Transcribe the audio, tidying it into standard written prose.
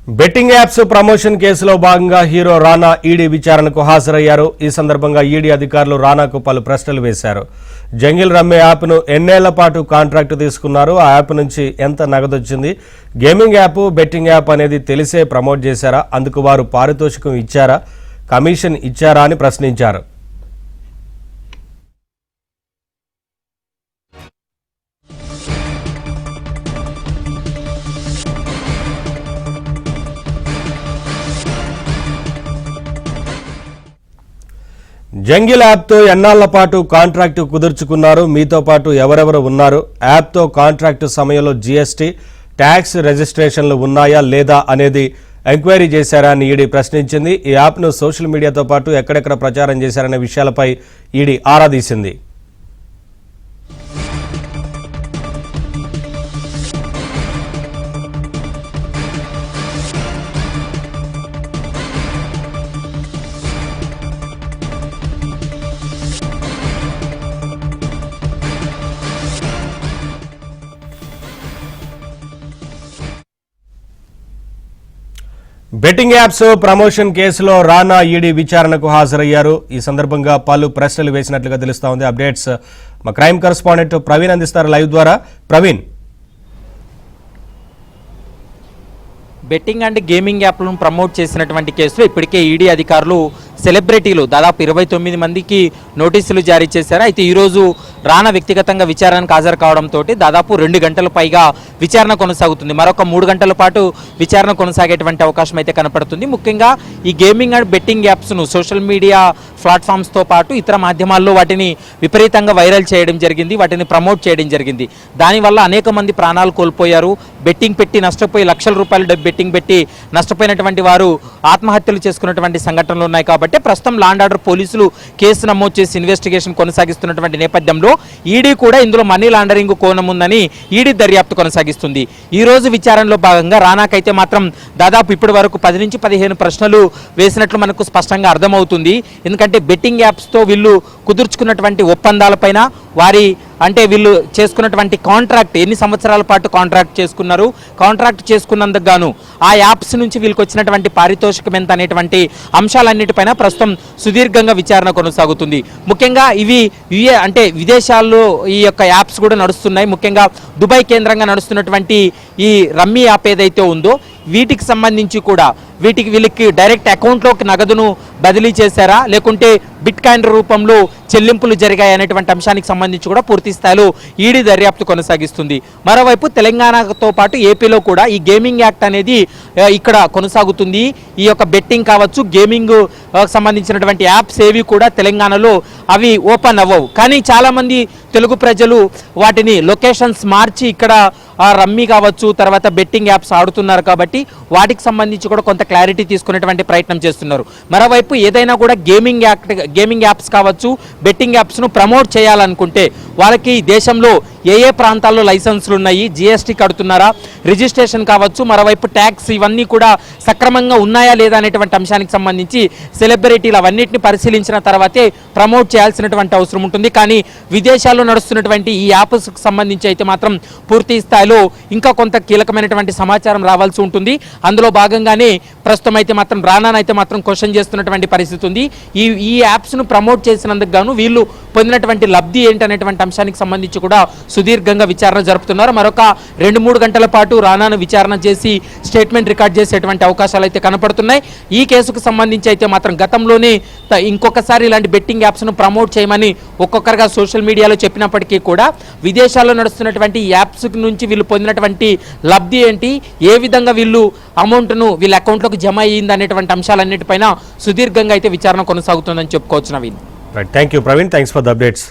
Betting apps promotion కేసులో భాగంగా hero రానా ED విచారణకు హాజరయ్యారు. ఈ సందర్భంగా ఈడీ అధికారులు రానాకు పలు ప్రశ్నలు వేశారు. జంగిల్ రమ్మే యాప్ను ఎన్నేళ్ల పాటు కాంట్రాక్టు తీసుకున్నారు, ఆ యాప్ నుంచి ఎంత నగదొచ్చింది, గేమింగ్ యాప్ బెట్టింగ్ యాప్ అనేది తెలిసే ప్రమోట్ చేశారా, అందుకు వారు పారితోషికం ఇచ్చారా, కమిషన్ ఇచ్చారా అని ప్రశ్నించారు. జంగిల్ యాప్తో ఎన్నాళ్ల పాటు కాంట్రాక్టు కుదుర్చుకున్నారు, మీతో పాటు ఎవరెవరు ఉన్నారు, యాప్తో కాంట్రాక్టు సమయంలో జీఎస్టీ ట్యాక్స్ రిజిస్ట్రేషన్లు ఉన్నాయా లేదా అనేది ఎంక్వైరీ చేశారా అని ఈడీ ప్రశ్నించింది. ఈ యాప్ను సోషల్ మీడియాతో పాటు ఎక్కడెక్కడ ప్రచారం చేశారనే విషయాలపై ఈడీ ఆరా తీసింది. బెట్టింగ్ యాప్స్ ప్రమోషన్ కేసులో రానా ఈడీ విచారణకు హాజరయ్యారు. ఈ సందర్భంగా పలు ప్రశ్నలు వేసినట్లుగా తెలుస్తా ఉంది. అప్డేట్స్ మా క్రైమ్ కరెస్పాండెంట్ ప్రవీణ్ అందిస్తారు లైవ్ ద్వారా. ప్రవీణ్, బెట్టింగ్ అండ్ గేమింగ్ యాప్లను ప్రమోట్ చేసినటువంటి కేసులో ఇప్పటికే ఈడీ అధికారులు సెలబ్రిటీలు దాదాపు 29 మందికి నోటీసులు జారీ చేశారు. అయితే ఈరోజు రానా వ్యక్తిగతంగా విచారణకు హాజరు కావడంతో దాదాపు 2 గంటల పైగా విచారణ కొనసాగుతుంది. మరొక 3 గంటల పాటు విచారణ కొనసాగేటువంటి అవకాశం అయితే కనపడుతుంది. ముఖ్యంగా ఈ గేమింగ్ అండ్ బెట్టింగ్ యాప్స్ను సోషల్ మీడియా ప్లాట్ఫామ్స్తో పాటు ఇతర మాధ్యమాల్లో వాటిని విపరీతంగా వైరల్ చేయడం జరిగింది, వాటిని ప్రమోట్ చేయడం జరిగింది. దానివల్ల అనేక మంది ప్రాణాలు కోల్పోయారు. బెట్టింగ్ పెట్టి నష్టపోయి లక్షల రూపాయలు బెట్టింగ్ పెట్టి నష్టపోయినటువంటి వారు ఆత్మహత్యలు చేసుకున్నటువంటి సంఘటనలు ఉన్నాయి. కాబట్టి ప్రస్తుతం లా అండ్ ఆర్డర్ పోలీసులు కేసు నమోదు చేసి ఇన్వెస్టిగేషన్ కొనసాగిస్తున్నటువంటి నేపథ్యంలో ఈడీ కూడా ఇందులో మనీ లాండరింగ్ కోణం ఉందని ఈడీ దర్యాప్తు కొనసాగిస్తుంది. ఈ రోజు విచారణలో భాగంగా రానాకైతే మాత్రం దాదాపు ఇప్పటి వరకు 10 నుంచి 15 ప్రశ్నలు వేసినట్లు మనకు స్పష్టంగా అర్థమవుతుంది. ఎందుకంటే బెట్టింగ్ యాప్స్తో వీళ్ళు కుదుర్చుకున్నటువంటి ఒప్పందాలపైన వీళ్ళు చేసుకున్నటువంటి కాంట్రాక్ట్, ఎన్ని సంవత్సరాల పాటు కాంట్రాక్ట్ చేసుకున్నారు, కాంట్రాక్ట్ చేసుకున్నందుకు గాను ఆ యాప్స్ నుంచి వీళ్ళకి వచ్చినటువంటి పారితోషికం ఎంత అనేటువంటి అంశాలన్నిటిపైన ప్రస్తుతం సుదీర్ఘంగా విచారణ కొనసాగుతుంది. ముఖ్యంగా ఇవి విదేశాల్లో ఈ యొక్క యాప్స్ కూడా నడుస్తున్నాయి. ముఖ్యంగా దుబాయ్ కేంద్రంగా నడుస్తున్నటువంటి ఈ రమ్మీ యాప్ ఏదైతే ఉందో వీటికి సంబంధించి కూడా వీళ్ళకి డైరెక్ట్ అకౌంట్లోకి నగదును బదిలీ చేశారా, లేకుంటే బిట్ కాయిన్ రూపంలో చెల్లింపులు జరిగాయి అనేటువంటి అంశానికి సంబంధించి కూడా పూర్తి స్థాయిలో ఈడీ దర్యాప్తు కొనసాగిస్తుంది. మరోవైపు తెలంగాణతో పాటు ఏపీలో కూడా ఈ గేమింగ్ యాక్ట్ అనేది ఇక్కడ కొనసాగుతుంది. ఈ యొక్క బెట్టింగ్ కావచ్చు, గేమింగ్ సంబంధించినటువంటి యాప్స్ ఏవి కూడా తెలంగాణలో అవి ఓపెన్ అవ్వవు. కానీ చాలామంది తెలుగు ప్రజలు వాటిని లొకేషన్స్ మార్చి ఇక్కడ రమ్మీ కావచ్చు, తర్వాత బెట్టింగ్ యాప్స్ ఆడుతున్నారు. కాబట్టి వాటికి సంబంధించి కూడా కొంత క్లారిటీ తీసుకునేటువంటి ప్రయత్నం చేస్తున్నారు. మరోవైపు ఏదైనా కూడా గేమింగ్ యాప్స్ కావచ్చు, బెట్టింగ్ యాప్స్ను ప్రమోట్ చేయాలనుకుంటే వాళ్ళకి దేశంలో ఏ ప్రాంతాల్లో లైసెన్సులు ఉన్నాయి, జిఎస్టీ కడుతున్నారా, రిజిస్ట్రేషన్ కావచ్చు, మరోవైపు ట్యాక్స్ ఇవన్నీ కూడా సక్రమంగా ఉన్నాయా లేదా అనేటువంటి అంశానికి సంబంధించి సెలబ్రిటీలు అవన్నిటిని పరిశీలించిన తర్వాతే ప్రమోట్ చేయాల్సినటువంటి అవసరం ఉంటుంది. కానీ విదేశాల్లో నడుస్తున్నటువంటి ఈ యాప్స్కి సంబంధించి అయితే మాత్రం పూర్తి స్థాయిలో ఇంకా కొంత కీలకమైనటువంటి సమాచారం రావాల్సి ఉంటుంది. అందులో భాగంగానే ప్రస్తుతం అయితే మాత్రం రానానైతే మాత్రం క్వశ్చన్ చేస్తున్నటువంటి పరిస్థితి ఉంది. ఈ యాప్స్ను ప్రమోట్ చేసినందుకు గాను వీళ్ళు పొందినటువంటి లబ్ధి ఏంటనేటువంటి అంశానికి సంబంధించి కూడా సుదీర్ఘంగా విచారణ జరుపుతున్నారు. మరొక 2-3 గంటల పాటు రానాను విచారణ చేసి స్టేట్మెంట్ రికార్డ్ చేసేటువంటి అవకాశాలు అయితే కనపడుతున్నాయి. ఈ కేసుకు సంబంధించి అయితే మాత్రం గతంలోనే ఇంకొకసారి ఇలాంటి బెట్టింగ్ యాప్స్ను ప్రమోట్ చేయమని ఒక్కొక్కరుగా సోషల్ మీడియాలో చెప్పినప్పటికీ కూడా విదేశాల్లో నడుస్తున్నటువంటి యాప్స్ నుంచి వీళ్ళు పొందినటువంటి లబ్ధి ఏంటి, ఏ విధంగా వీళ్ళు అమౌంట్ను వీళ్ళ అకౌంట్లోకి జమ అయ్యింది అనేటువంటి అంశాలన్నిటిపైన సుదీర్ఘంగా అయితే విచారణ కొనసాగుతుందని చెప్పుకోవచ్చు. Naveen, thank you Praveen, thanks for the updates.